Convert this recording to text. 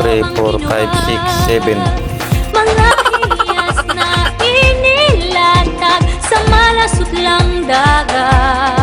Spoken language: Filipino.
3, 4, 5, 6, 7. Mga hiyas na inilatag sa malasot lang dagat.